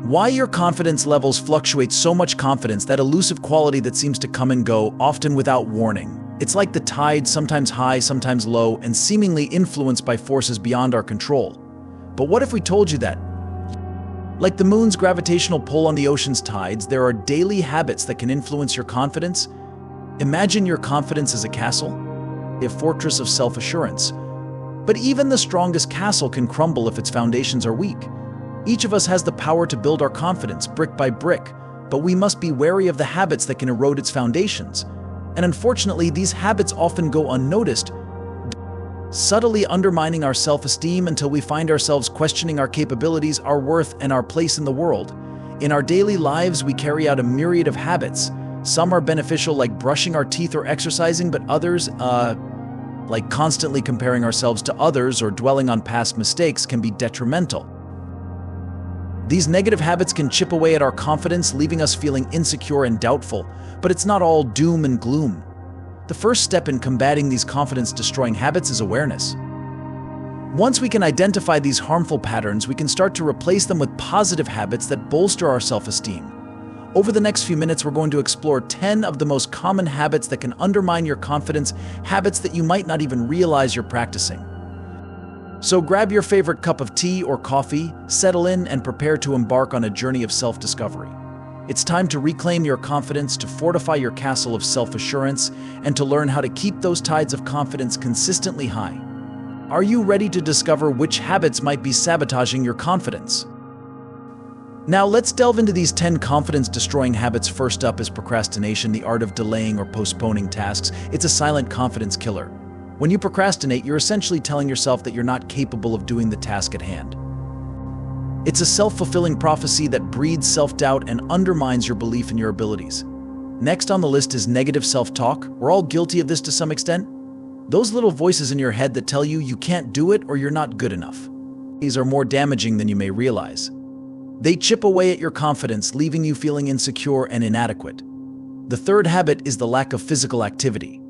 Why your confidence levels fluctuate so much. Confidence, that elusive quality that seems to come and go, often without warning. It's like the tide, sometimes high, sometimes low, and seemingly influenced by forces beyond our control. But what if we told you that, like the moon's gravitational pull on the ocean's tides, there are daily habits that can influence your confidence? Imagine your confidence as a castle, a fortress of self-assurance. But even the strongest castle can crumble if its foundations are weak. Each of us has the power to build our confidence brick by brick, but we must be wary of the habits that can erode its foundations. And unfortunately, these habits often go unnoticed, subtly undermining our self-esteem until we find ourselves questioning our capabilities, our worth, and our place in the world. In our daily lives, we carry out a myriad of habits. Some are beneficial, like brushing our teeth or exercising, but others, like constantly comparing ourselves to others or dwelling on past mistakes, can be detrimental. These negative habits can chip away at our confidence, leaving us feeling insecure and doubtful, but it's not all doom and gloom. The first step in combating these confidence-destroying habits is awareness. Once we can identify these harmful patterns, we can start to replace them with positive habits that bolster our self-esteem. Over the next few minutes, we're going to explore 10 of the most common habits that can undermine your confidence, habits that you might not even realize you're practicing. So grab your favorite cup of tea or coffee, settle in, and prepare to embark on a journey of self-discovery. It's time to reclaim your confidence, to fortify your castle of self-assurance, and to learn how to keep those tides of confidence consistently high. Are you ready to discover which habits might be sabotaging your confidence? Now let's delve into these 10 confidence-destroying habits. First up is procrastination, the art of delaying or postponing tasks. It's a silent confidence killer. When you procrastinate, you're essentially telling yourself that you're not capable of doing the task at hand. It's a self-fulfilling prophecy that breeds self-doubt and undermines your belief in your abilities. Next on the list is negative self-talk. We're all guilty of this to some extent. Those little voices in your head that tell you you can't do it or you're not good enough. These are more damaging than you may realize. They chip away at your confidence, leaving you feeling insecure and inadequate. The third habit is the lack of physical activity.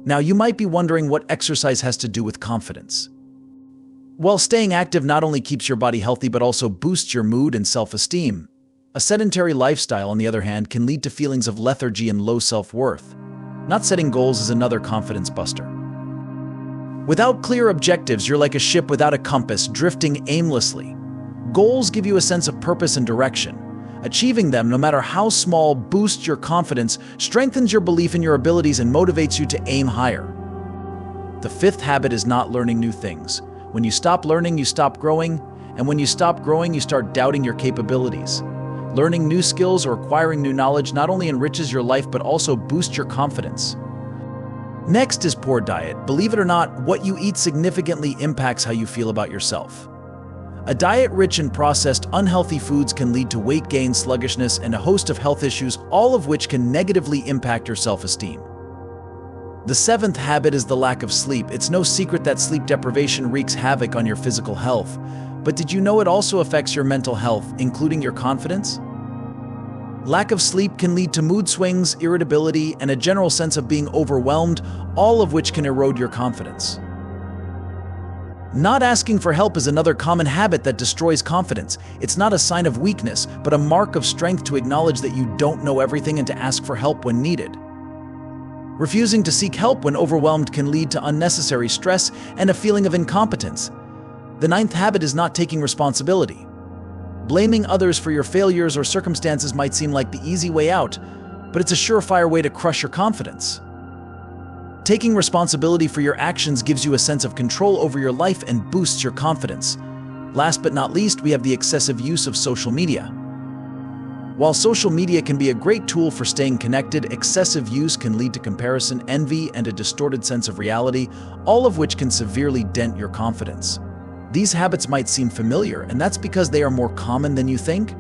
Now, you might be wondering what exercise has to do with confidence. Well, staying active not only keeps your body healthy but also boosts your mood and self-esteem. A sedentary lifestyle, on the other hand, can lead to feelings of lethargy and low self-worth. Not setting goals is another confidence buster. Without clear objectives, you're like a ship without a compass, drifting aimlessly. Goals give you a sense of purpose and direction. Achieving them, no matter how small, boosts your confidence, strengthens your belief in your abilities, and motivates you to aim higher. The fifth habit is not learning new things. When you stop learning, you stop growing, and when you stop growing, you start doubting your capabilities. Learning new skills or acquiring new knowledge not only enriches your life but also boosts your confidence. Next is poor diet. Believe it or not, what you eat significantly impacts how you feel about yourself. A diet rich in processed, unhealthy foods can lead to weight gain, sluggishness, and a host of health issues, all of which can negatively impact your self-esteem. The seventh habit is the lack of sleep. It's no secret that sleep deprivation wreaks havoc on your physical health. But did you know it also affects your mental health, including your confidence? Lack of sleep can lead to mood swings, irritability, and a general sense of being overwhelmed, all of which can erode your confidence. Not asking for help is another common habit that destroys confidence. It's not a sign of weakness, but a mark of strength to acknowledge that you don't know everything and to ask for help when needed. Refusing to seek help when overwhelmed can lead to unnecessary stress and a feeling of incompetence. The ninth habit is not taking responsibility. Blaming others for your failures or circumstances might seem like the easy way out, but it's a surefire way to crush your confidence. Taking responsibility for your actions gives you a sense of control over your life and boosts your confidence. Last but not least, we have the excessive use of social media. While social media can be a great tool for staying connected, excessive use can lead to comparison, envy, and a distorted sense of reality, all of which can severely dent your confidence. These habits might seem familiar, and that's because they are more common than you think.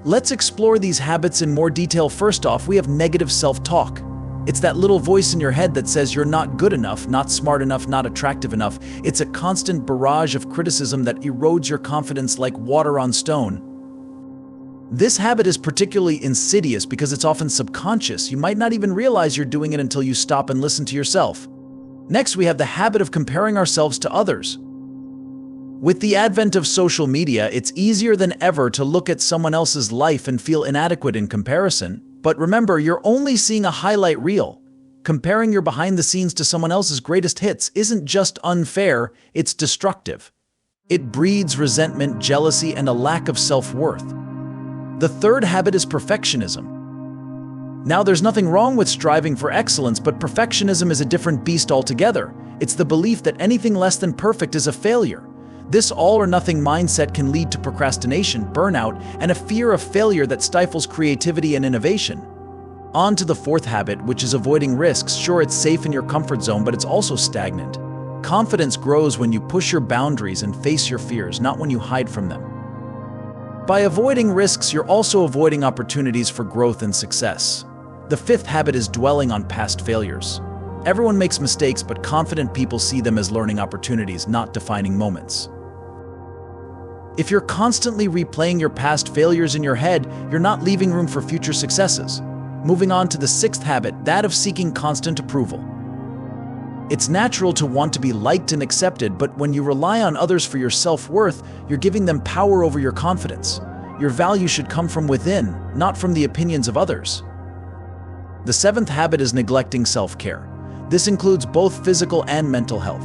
Let's explore these habits in more detail. First off, we have negative self-talk. It's that little voice in your head that says you're not good enough, not smart enough, not attractive enough. It's a constant barrage of criticism that erodes your confidence like water on stone. This habit is particularly insidious because it's often subconscious. You might not even realize you're doing it until you stop and listen to yourself. Next, we have the habit of comparing ourselves to others. With the advent of social media, it's easier than ever to look at someone else's life and feel inadequate in comparison. But remember, you're only seeing a highlight reel. Comparing your behind the scenes to someone else's greatest hits isn't just unfair, it's destructive. It breeds resentment, jealousy, and a lack of self-worth. The third habit is perfectionism. Now, there's nothing wrong with striving for excellence, but perfectionism is a different beast altogether. It's the belief that anything less than perfect is a failure. This all-or-nothing mindset can lead to procrastination, burnout, and a fear of failure that stifles creativity and innovation. On to the fourth habit, which is avoiding risks. Sure, it's safe in your comfort zone, but it's also stagnant. Confidence grows when you push your boundaries and face your fears, not when you hide from them. By avoiding risks, you're also avoiding opportunities for growth and success. The fifth habit is dwelling on past failures. Everyone makes mistakes, but confident people see them as learning opportunities, not defining moments. If you're constantly replaying your past failures in your head, you're not leaving room for future successes. Moving on to the sixth habit, that of seeking constant approval. It's natural to want to be liked and accepted, but when you rely on others for your self-worth, you're giving them power over your confidence. Your value should come from within, not from the opinions of others. The seventh habit is neglecting self-care. This includes both physical and mental health.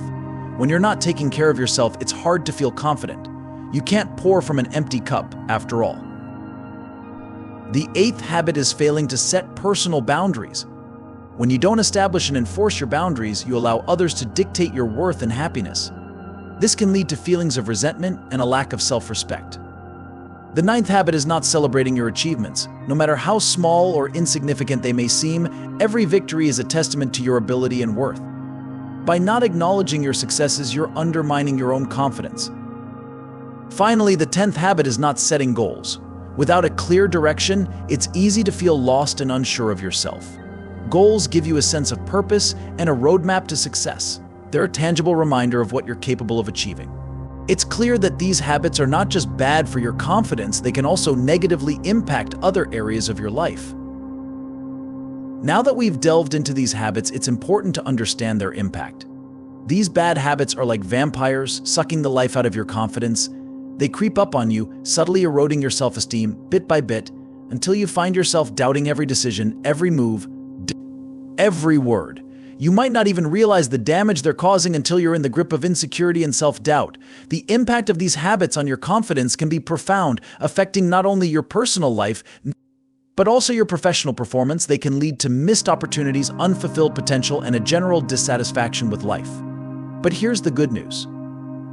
When you're not taking care of yourself, it's hard to feel confident. You can't pour from an empty cup, after all. The eighth habit is failing to set personal boundaries. When you don't establish and enforce your boundaries, you allow others to dictate your worth and happiness. This can lead to feelings of resentment and a lack of self-respect. The ninth habit is not celebrating your achievements. No matter how small or insignificant they may seem, every victory is a testament to your ability and worth. By not acknowledging your successes, you're undermining your own confidence. Finally, the 10th habit is not setting goals. Without a clear direction, it's easy to feel lost and unsure of yourself. Goals give you a sense of purpose and a roadmap to success. They're a tangible reminder of what you're capable of achieving. It's clear that these habits are not just bad for your confidence, they can also negatively impact other areas of your life. Now that we've delved into these habits, it's important to understand their impact. These bad habits are like vampires, sucking the life out of your confidence. They creep up on you, subtly eroding your self-esteem bit by bit, until you find yourself doubting every decision, every move, every word. You might not even realize the damage they're causing until you're in the grip of insecurity and self-doubt. The impact of these habits on your confidence can be profound, affecting not only your personal life, but also your professional performance. They can lead to missed opportunities, unfulfilled potential, and a general dissatisfaction with life. But here's the good news.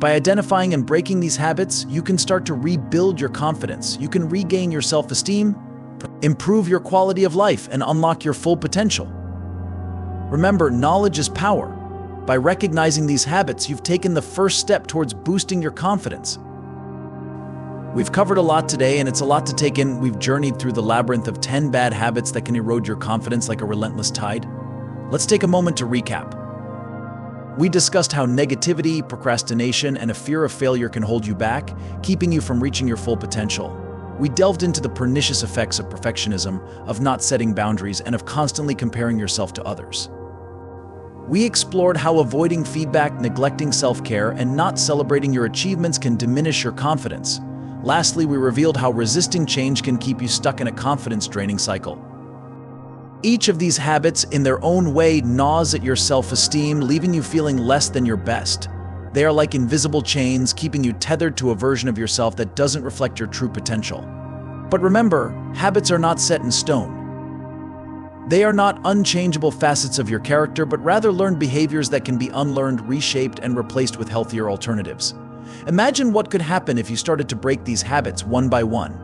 By identifying and breaking these habits, you can start to rebuild your confidence. You can regain your self-esteem, improve your quality of life, and unlock your full potential. Remember, knowledge is power. By recognizing these habits, you've taken the first step towards boosting your confidence. We've covered a lot today, and it's a lot to take in. We've journeyed through the labyrinth of 10 bad habits that can erode your confidence like a relentless tide. Let's take a moment to recap. We discussed how negativity, procrastination, and a fear of failure can hold you back, keeping you from reaching your full potential. We delved into the pernicious effects of perfectionism, of not setting boundaries, and of constantly comparing yourself to others. We explored how avoiding feedback, neglecting self-care, and not celebrating your achievements can diminish your confidence. Lastly, we revealed how resisting change can keep you stuck in a confidence-draining cycle. Each of these habits, in their own way, gnaws at your self-esteem, leaving you feeling less than your best. They are like invisible chains, keeping you tethered to a version of yourself that doesn't reflect your true potential. But remember, habits are not set in stone. They are not unchangeable facets of your character, but rather learned behaviors that can be unlearned, reshaped, and replaced with healthier alternatives. Imagine what could happen if you started to break these habits one by one.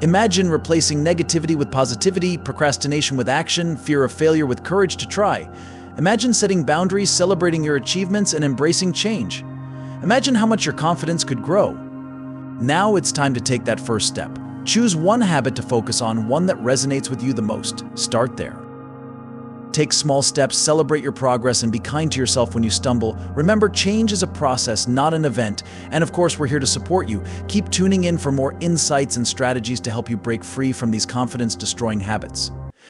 Imagine replacing negativity with positivity, procrastination with action, fear of failure with courage to try. Imagine setting boundaries, celebrating your achievements, and embracing change. Imagine how much your confidence could grow. Now it's time to take that first step. Choose one habit to focus on, one that resonates with you the most. Start there. Take small steps, celebrate your progress, and be kind to yourself when you stumble. Remember, change is a process, not an event. And of course, we're here to support you. Keep tuning in for more insights and strategies to help you break free from these confidence-destroying habits.